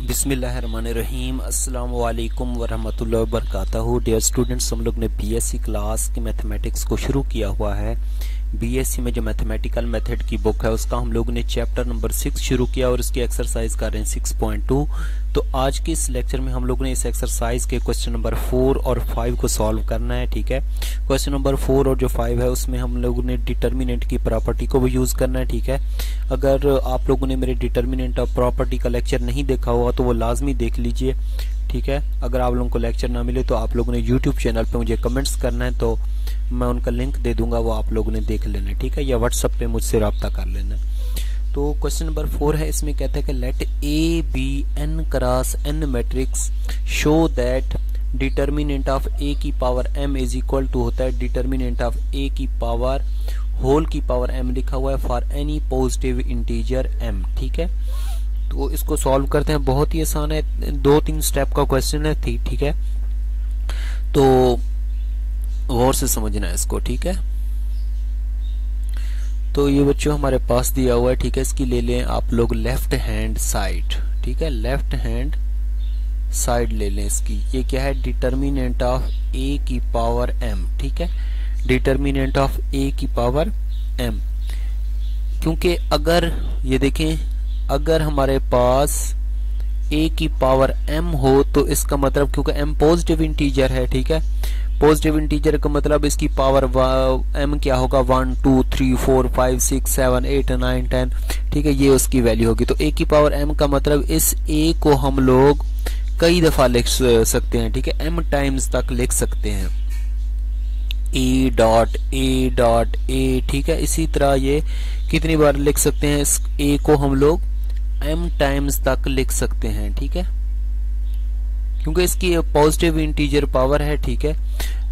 बिस्मिल्लाहिर्रहमानिर्रहीम अस्सलाम वालेकुम वरहमतुल्लाहि वबरकातुहू। डियर स्टूडेंट्स, हम लोग ने बीएससी क्लास की मैथमेटिक्स को शुरू किया हुआ है। बीएससी में जो मैथमेटिकल मेथड की बुक है उसका हम लोग ने चैप्टर नंबर 6 शुरू किया और उसकी एक्सरसाइज कर रहे हैं 6.2। तो आज के इस लेक्चर में हम लोग ने इस एक्सरसाइज के क्वेश्चन नंबर 4 और 5 को सॉल्व करना है। ठीक है, क्वेश्चन नंबर 4 और जो 5 है उसमें हम लोगों ने डिटर्मिनेंट की प्रॉपर्टी को भी यूज करना है। ठीक है, अगर आप लोगों ने मेरे डिटर्मिनेंट ऑफ प्रॉपर्टी का लेक्चर नहीं देखा हुआ तो वो लाजमी देख लीजिए। ठीक है, अगर आप लोगों को लेक्चर ना मिले तो आप लोगों ने यूट्यूब चैनल पे मुझे कमेंट्स करना है, तो मैं उनका लिंक दे दूंगा, वो आप लोगों ने देख लेना है। ठीक है, या व्हाट्सएप पे मुझसे रब्ता कर लेना। तो क्वेश्चन नंबर 4 है, इसमें कहता है कि let A B N cross N matrix show that determinant of A की power m is equal to होता है डिटर्मिनेंट ऑफ ए की पावर होल की पावर m लिखा हुआ है for any positive integer m। ठीक है, तो इसको सॉल्व करते हैं। बहुत ही आसान है, 2-3 स्टेप का क्वेश्चन है। ठीक है, तो गौर से समझना है इसको। ठीक है, तो ये बच्चों हमारे पास दिया हुआ है। ठीक है, इसकी ले लें आप लोग लेफ्ट हैंड साइड। ठीक है, लेफ्ट हैंड साइड ले लें इसकी। ये क्या है, डिटर्मिनेंट ऑफ ए की पावर m। ठीक है, डिटर्मिनेंट ऑफ ए की पावर m, क्योंकि अगर ये देखें, अगर हमारे पास a की पावर m हो तो इसका मतलब, क्योंकि m पॉजिटिव इंटीजर है। ठीक है, पॉजिटिव इंटीजर का मतलब इसकी पावर m क्या होगा, 1 2 3 4 5 6 7 8 9 10। ठीक है, ये उसकी वैल्यू होगी। तो a की पावर m का मतलब इस a को हम लोग कई दफा लिख सकते हैं। ठीक है, m टाइम्स तक लिख सकते हैं, a dot a dot a। ठीक है, इसी तरह ये कितनी बार लिख सकते हैं, इस a को हम लोग m टाइम्स तक लिख सकते हैं। ठीक है, क्योंकि इसकी पॉजिटिव इंटीजर पावर है। ठीक है,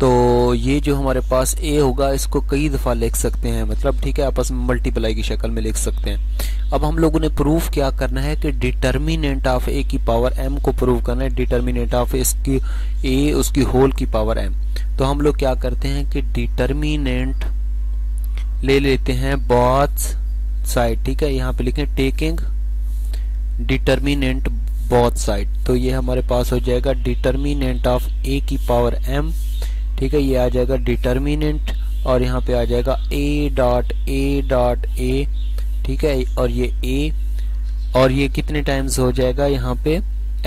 तो ये जो हमारे पास a होगा इसको कई दफा लिख सकते हैं, मतलब ठीक है, आपस में मल्टीप्लाई की शक्ल में लिख सकते हैं। अब हम लोगों ने प्रूफ क्या करना है कि डिटर्मिनेंट ऑफ a की पावर m को प्रूव करना है, डिटर्मिनेंट ऑफ इसकी a उसकी होल की पावर m। तो हम लोग क्या करते हैं कि डिटर्मिनेंट ले लेते हैं बोथ साइड। ठीक है, यहाँ पे लिखें टेकिंग डिटर्मिनेंट बोथ साइड। तो ये हमारे पास हो जाएगा डिटर्मिनेंट ऑफ a की पावर m। ठीक है, ये आ जाएगा डिटर्मिनेंट और यहाँ पे आ जाएगा a डॉट a। ठीक है, और ये a और ये कितने टाइम्स हो जाएगा, यहाँ पे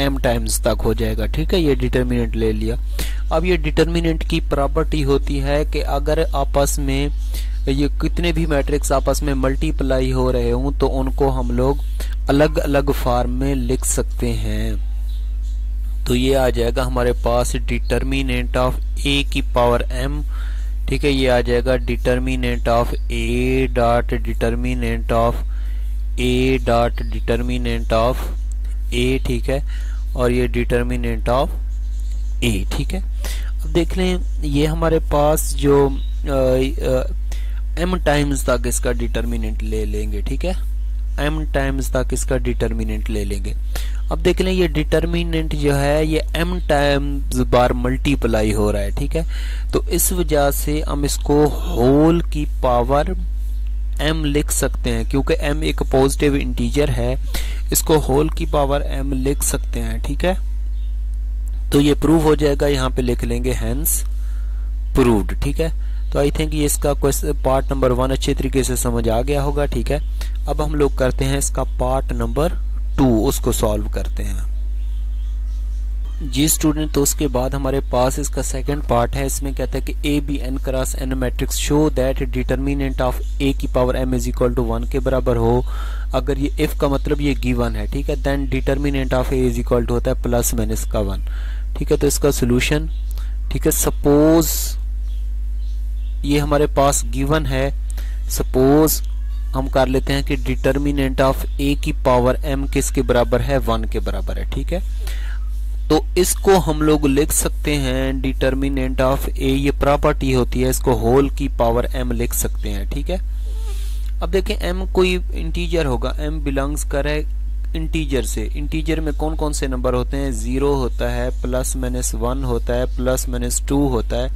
m टाइम्स तक हो जाएगा। ठीक है, ये डिटर्मिनेंट ले लिया। अब ये डिटर्मिनेंट की प्रॉपर्टी होती है कि अगर आपस में ये कितने भी मैट्रिक्स आपस में मल्टीप्लाई हो रहे हों तो उनको हम लोग अलग अलग फॉर्म में लिख सकते हैं। तो ये आ जाएगा हमारे पास डिटर्मिनेंट ऑफ a की पावर m। ठीक है, ये आ जाएगा determinant of a dot determinant of a dot determinant of a। ठीक है, और ये डिटर्मिनेंट ऑफ a। ठीक है, अब देख लें, ये हमारे पास जो m टाइम्स तक इसका डिटर्मिनेंट ले लेंगे। ठीक है, m टाइम्स तक इसका डिटर्मिनेंट ले लेंगे। अब देख लें, ये डिटर्मिनेंट जो है ये m टाइम्स बार मल्टीप्लाई हो रहा है। ठीक है, तो इस वजह से हम इसको होल की पावर m लिख सकते हैं, क्योंकि m एक पॉजिटिव इंटीजर है, इसको होल की पावर m लिख सकते हैं। ठीक है, तो ये प्रूव हो जाएगा, यहाँ पे लिख लेंगे हेंस प्रूव्ड। ठीक है, तो आई थिंक ये इसका पार्ट नंबर 1 अच्छे तरीके से समझ आ गया होगा। ठीक है, अब हम लोग करते हैं इसका पार्ट नंबर 2, उसको सॉल्व करते हैं जी स्टूडेंट। तो उसके बाद हमारे पास इसका सेकंड पार्ट है, इसमें कहता है कि A B N cross N matrix show that determinant of A की power m is equal to 1 के बराबर हो। अगर ये इफ का मतलब ये गिवन है। ठीक है, then determinant of A is equal to होता है प्लस माइनस का 1। ठीक है, तो इसका सोल्यूशन, ठीक है, सपोज ये हमारे पास गिवन है, सपोज हम कर लेते हैं कि डिटर्मिनेंट ऑफ a की पावर m किसके बराबर है, 1 के बराबर है। ठीक है, तो इसको हम लोग लिख सकते हैं डिटर्मिनेंट ऑफ a, ये प्रॉपर्टी होती है, इसको होल की पावर m लिख सकते हैं। ठीक है, अब देखें m कोई इंटीजर होगा, m बिलोंग्स करे इंटीजर से। इंटीजर में कौन कौन से नंबर होते हैं, 0 होता है, प्लस माइनस 1 होता है, प्लस माइनस 2 होता है,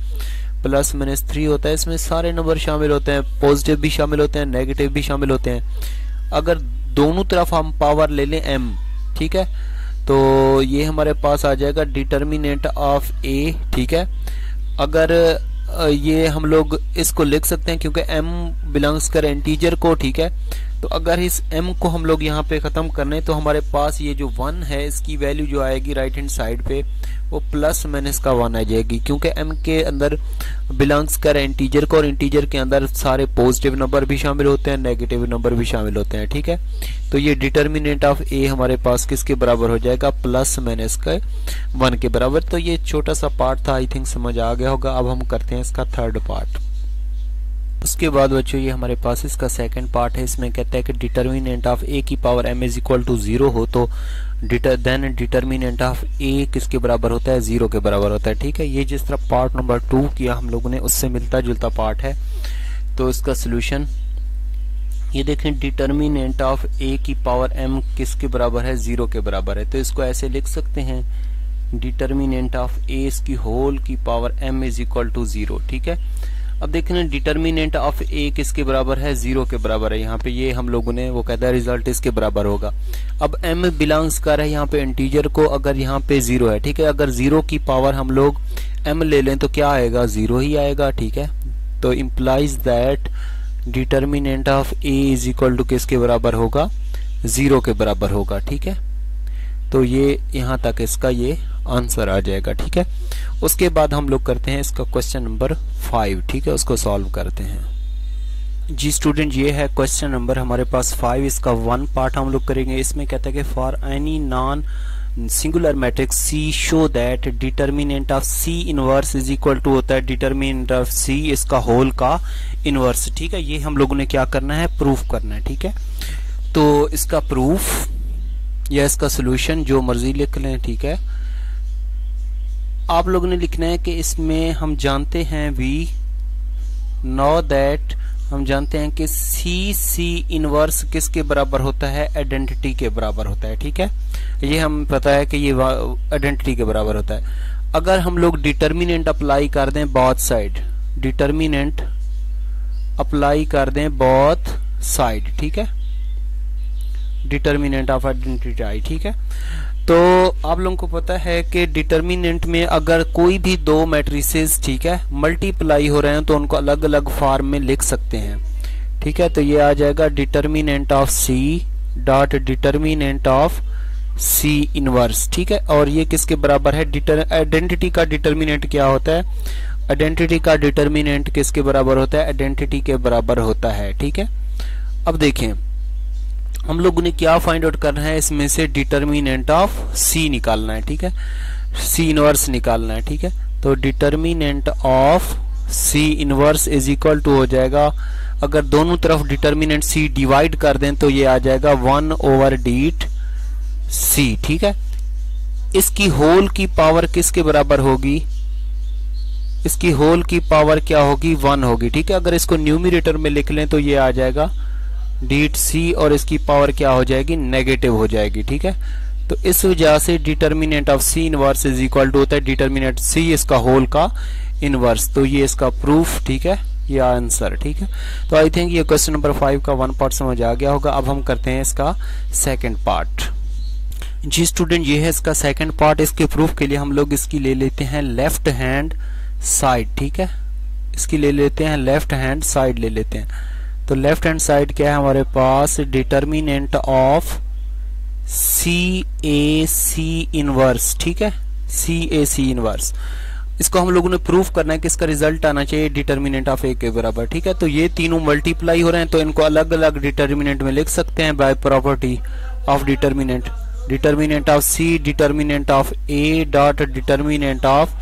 प्लस माइनस 3 होता है। इसमें सारे नंबर शामिल होते हैं, पॉजिटिव भी शामिल होते हैं, नेगेटिव भी शामिल होते हैं। अगर दोनों तरफ हम पावर ले लें m, ठीक है, तो ये हमारे पास आ जाएगा डिटर्मिनेंट ऑफ ए, ठीक है। अगर ये हम लोग इसको लिख सकते हैं क्योंकि m बिलोंग्स कर इंटीजर को, ठीक है। तो अगर इस m को हम लोग यहाँ पे खत्म करने तो हमारे पास ये जो 1 है इसकी वैल्यू जो आएगी राइट हैंड साइड पे वो प्लस माइनस का 1 आ जाएगी, क्योंकि m के अंदर बिलोंग्स कर इंटीजर को और इंटीजर के अंदर सारे पॉजिटिव नंबर भी शामिल होते हैं, नेगेटिव नंबर भी शामिल होते हैं, ठीक है। तो ये डिटर्मिनेंट ऑफ a हमारे पास किसके बराबर हो जाएगा, प्लस माइनस का 1 के बराबर। तो ये छोटा सा पार्ट था, आई थिंक समझ आ गया होगा। अब हम करते हैं इसका थर्ड पार्ट। उसके बाद बच्चों ये हमारे पास इसका सेकंड पार्ट है। इसमें कहता है कि डिटर्मिनेंट ऑफ a की power m is equal to 0 हो तो देन डिटर्मिनेंट ऑफ a किसके बराबर होता है, 0 के बराबर होता है, ठीक है। ये जिस तरह पार्ट नंबर 2 किया हम लोगों ने उससे मिलता जुलता पार्ट है। तो इसका सोल्यूशन ये देखें, डिटर्मिनेंट ऑफ a की पावर m किसके बराबर है, 0 के बराबर है। तो इसको ऐसे लिख सकते हैं, डिटर्मिनेंट ऑफ a इसकी होल की power m is equal to 0, ठीक है। अब देखना डिटर्मिनेंट ऑफ a किसके बराबर है, 0 के बराबर है। यहाँ पे ये हम लोगों ने वो कहता है रिजल्ट इसके बराबर होगा। अब m बिलोंग्स कर है यहाँ पे इंटीजर को, अगर यहाँ पे 0 है, ठीक है। अगर 0 की पावर हम लोग m ले लें तो क्या आएगा, 0 ही आएगा, ठीक है। तो implies that determinant of a is equal to किसके बराबर होगा, 0 के बराबर होगा, ठीक है। तो ये यहाँ तक इसका ये आंसर आ जाएगा, ठीक है। उसके बाद हम लोग करते हैं इसका क्वेश्चन नंबर 5, ठीक है, उसको सॉल्व करते हैं। जी स्टूडेंट, ये है क्वेश्चन नंबर हमारे पास 5। इसका 1 पार्ट हम लोग करेंगे। इसमें कहता है कि for any non singular matrix C show that determinant of C inverse is equal to होता है डिटर्मिनेंट ऑफ C इसका होल का इनवर्स, ठीक है। ये हम लोगों ने क्या करना है, प्रूफ करना है, ठीक है। तो इसका प्रूफ या इसका सोल्यूशन जो मर्जी लिख लें, ठीक है। आप लोगों ने लिखना है कि इसमें हम जानते हैं वी नो दैट, हम जानते हैं कि C इनवर्स किसके बराबर होता है, आइडेंटिटी के बराबर होता है, ठीक है। ये हम पता है कि ये आइडेंटिटी के बराबर होता है। अगर हम लोग डिटर्मिनेंट अप्लाई कर दें बोथ साइड, डिटर्मिनेंट अप्लाई कर दें बोथ साइड, ठीक है, डिटर्मिनेंट ऑफ आइडेंटिटी, ठीक है। तो आप लोगों को पता है कि डिटर्मिनेंट में अगर कोई भी दो मैट्रिसेस, ठीक है, मल्टीप्लाई हो रहे हैं तो उनको अलग अलग फॉर्म में लिख सकते हैं, ठीक है। तो ये आ जाएगा determinant of C dot determinant of C inverse, ठीक है। और ये किसके बराबर है, आइडेंटिटी का डिटर्मिनेंट क्या होता है, आइडेंटिटी का डिटर्मिनेंट किसके बराबर होता है, आइडेंटिटी के बराबर होता है, ठीक है। अब देखें हम लोगों ने क्या फाइंड आउट करना है, इसमें से डिटर्मिनेंट ऑफ C निकालना है, ठीक है, C इनवर्स निकालना है, ठीक है। तो determinant of C inverse is equal to हो जाएगा, अगर दोनों तरफ डिटर्मिनेंट C डिवाइड कर दें तो ये आ जाएगा 1 ओवर डीट C, ठीक है। इसकी होल की पावर किसके बराबर होगी, इसकी होल की पावर क्या होगी, 1 होगी, ठीक है। अगर इसको न्यूमरेटर में लिख लें तो ये आ जाएगा डीट C और इसकी पावर क्या हो जाएगी, नेगेटिव हो जाएगी, ठीक है। तो इस वजह से determinant of C inverse is equal to होता है डिटर्मिनेंट C इसका होल का इनवर्स। तो ये इसका प्रूफ, ठीक है, ये आंसर, ठीक है। तो आई थिंक ये क्वेश्चन नंबर 5 का 1 पार्ट समझ आ गया होगा। अब हम करते हैं इसका सेकंड पार्ट। जी स्टूडेंट, ये है इसका सेकंड पार्ट। इसके प्रूफ के लिए हम लोग इसकी ले लेते हैं लेफ्ट हैंड साइड, ठीक है, इसकी ले लेते हैं लेफ्ट हैंड साइड ले लेते हैं। तो लेफ्ट हैंड साइड क्या है हमारे पास, डिटर्मिनेंट ऑफ CAC इनवर्स, ठीक है, CAC इनवर्स। इसको हम लोगों ने प्रूफ करना है कि इसका रिजल्ट आना चाहिए डिटर्मिनेंट ऑफ A के बराबर, ठीक है। तो ये तीनों मल्टीप्लाई हो रहे हैं तो इनको अलग अलग डिटर्मिनेंट में लिख सकते हैं by property of determinant, determinant of C determinant of A dot determinant of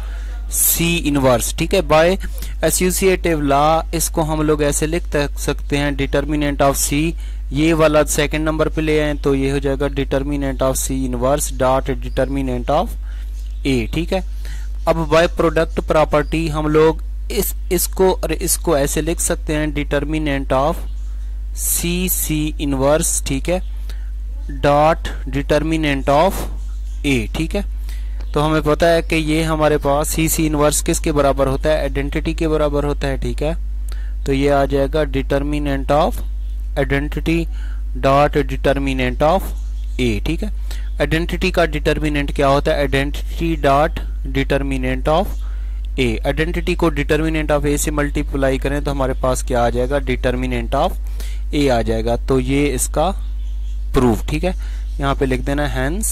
C inverse, ठीक है। बाय एसोसिएटिव लॉ इसको हम लोग ऐसे लिख सकते हैं, डिटर्मिनेंट ऑफ C ये वाला सेकंड नंबर पे ले आए तो ये हो जाएगा determinant of C inverse dot determinant of A, ठीक है। अब बाय प्रोडक्ट प्रॉपर्टी हम लोग इसको और इसको ऐसे लिख सकते हैं, डिटर्मिनेंट ऑफ C इनवर्स, ठीक है, डॉट डिटर्मिनेंट ऑफ A, ठीक है। तो हमें पता है कि ये हमारे पास C इनवर्स किसके बराबर होता है, आइडेंटिटी के बराबर होता है, ठीक है। तो ये आ जाएगा determinant of identity dot determinant of A, ठीक है। आइडेंटिटी का डिटर्मिनेंट क्या होता है, identity dot determinant of A. Identity को डिटर्मिनेंट ऑफ ए से मल्टीप्लाई करें तो हमारे पास क्या आ जाएगा, डिटर्मिनेंट ऑफ ए आ जाएगा। तो ये इसका प्रूफ, ठीक है, यहाँ पे लिख देना हैंस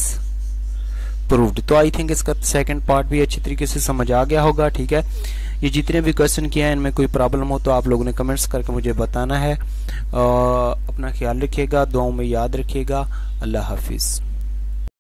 प्रूव्ड। तो आई थिंक इसका सेकंड पार्ट भी अच्छी तरीके से समझ आ गया होगा, ठीक है। ये जितने भी क्वेश्चन किए हैं इनमें कोई प्रॉब्लम हो तो आप लोगों ने कमेंट्स करके मुझे बताना है। अपना ख्याल रखिएगा, दुआओं में याद रखिएगा। अल्लाह हाफिज।